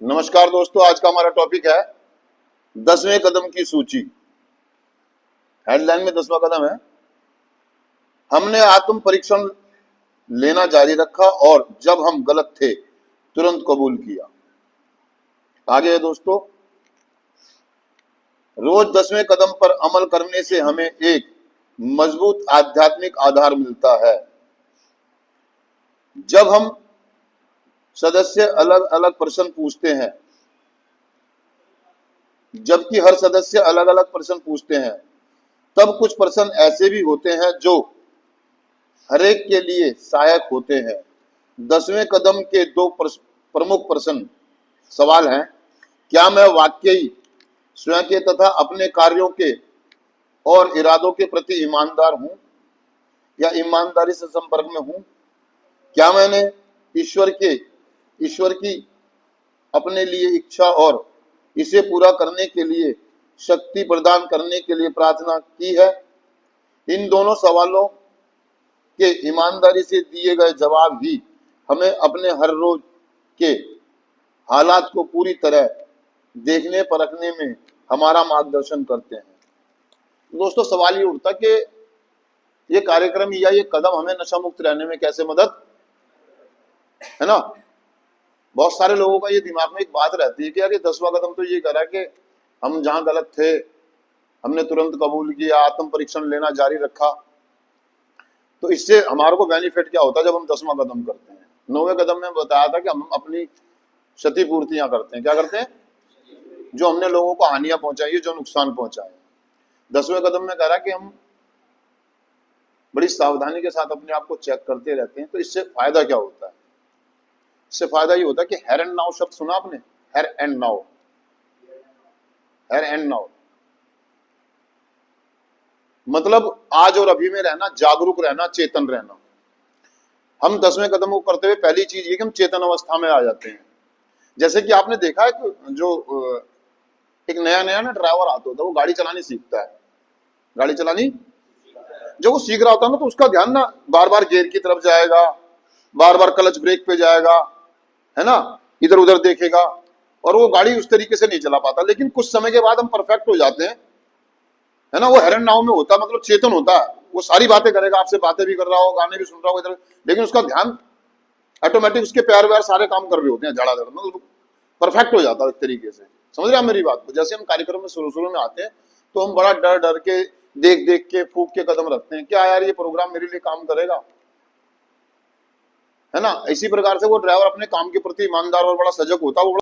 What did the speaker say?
नमस्कार दोस्तों, आज का हमारा टॉपिक है 10वें कदम की सूची। हेडलाइन में 10वां कदम है, हमने आत्म परीक्षण लेना जारी रखा और जब हम गलत थे तुरंत कबूल किया। आगे है दोस्तों, रोज 10वें कदम पर अमल करने से हमें एक मजबूत आध्यात्मिक आधार मिलता है। जब हम सदस्य अलग अलग प्रश्न पूछते हैं, जबकि हर सदस्य अलग अलग प्रश्न पूछते हैं, तब कुछ प्रश्न ऐसे भी होते हैं जो हरेक के लिए सहायक होते हैं। 10वें कदम के दो प्रमुख प्रश्न सवाल हैं, क्या मैं वाकई स्वयं के तथा अपने कार्यों के और इरादों के प्रति ईमानदार हूं या ईमानदारी से संपर्क में हूं? क्या मैंने ईश्वर की अपने लिए इच्छा और इसे पूरा करने के लिए शक्ति प्रदान करने के लिए प्रार्थना की है? इन दोनों सवालों के ईमानदारी से दिए गए जवाब ही हमें अपने हर रोज के हालात को पूरी तरह देखने परखने में हमारा मार्गदर्शन करते हैं। दोस्तों, सवाल ये उठता कि ये कार्यक्रम या ये कदम हमें नशा मुक्त रहने में कैसे मदद, है ना? बहुत सारे लोगों का ये दिमाग में एक बात रहती है कि यार ये 10वां कदम तो ये करा कि हम जहां गलत थे हमने तुरंत कबूल किया, आत्म परीक्षण लेना जारी रखा। तो इससे हमारे को बेनिफिट क्या होता है जब हम 10वां कदम करते हैं? 9वें कदम में बताया था कि हम अपनी क्षतिपूर्तियां करते हैं। क्या करते हैं? जो हमने लोगों को हानियां पहुंचाई है, जो नुकसान पहुंचाए। 10वें कदम में कह रहा कि हम बड़ी सावधानी के साथ अपने आप को चेक करते रहते हैं। तो इससे फायदा क्या होता है? इससे फायदा ये होता है कि हेयर एंड नाउ शब्द सुना आपने? Here and now, here and now मतलब आज और अभी में रहना, जागरूक रहना, चेतन रहना। हम 10वें कदम को करते हुए पहली चीज ये कि हम चेतन अवस्था में आ जाते हैं। जैसे कि आपने देखा है कि जो एक नया नया ना ड्राइवर आता होता है, वो गाड़ी चलानी सीखता है। गाड़ी चलानी जब वो सीख रहा होता है ना, तो उसका ध्यान ना बार बार गियर की तरफ जाएगा, बार बार क्लच ब्रेक पे जाएगा, है ना, इधर उधर देखेगा, और वो गाड़ी उस तरीके से नहीं चला पाता। लेकिन कुछ समय के बाद हम परफेक्ट हो जाते हैं, है ना। वो हेरन नाव में होता है, मतलब चेतन होता है। वो सारी बातें करेगा, आपसे बातें भी कर रहा हो, गाने भी सुन रहा हो इधर, लेकिन उसका ध्यान ऑटोमेटिक, उसके पैर वैर सारे काम कर रहे होते हैं, धड़ाधड़, मतलब परफेक्ट हो जाता है एक तरीके से। समझ रहे हैं मेरी बात को? जैसे हम कार्यक्रम में शुरू में आते हैं तो हम बड़ा डर डर के, देख देख के, फूक के कदम रखते हैं, क्या यार ये प्रोग्राम मेरे लिए काम करेगा, है ना। इसी प्रकार से वो ड्राइवर अपने काम के प्रति ईमानदार और बड़ा सजग होता है। वो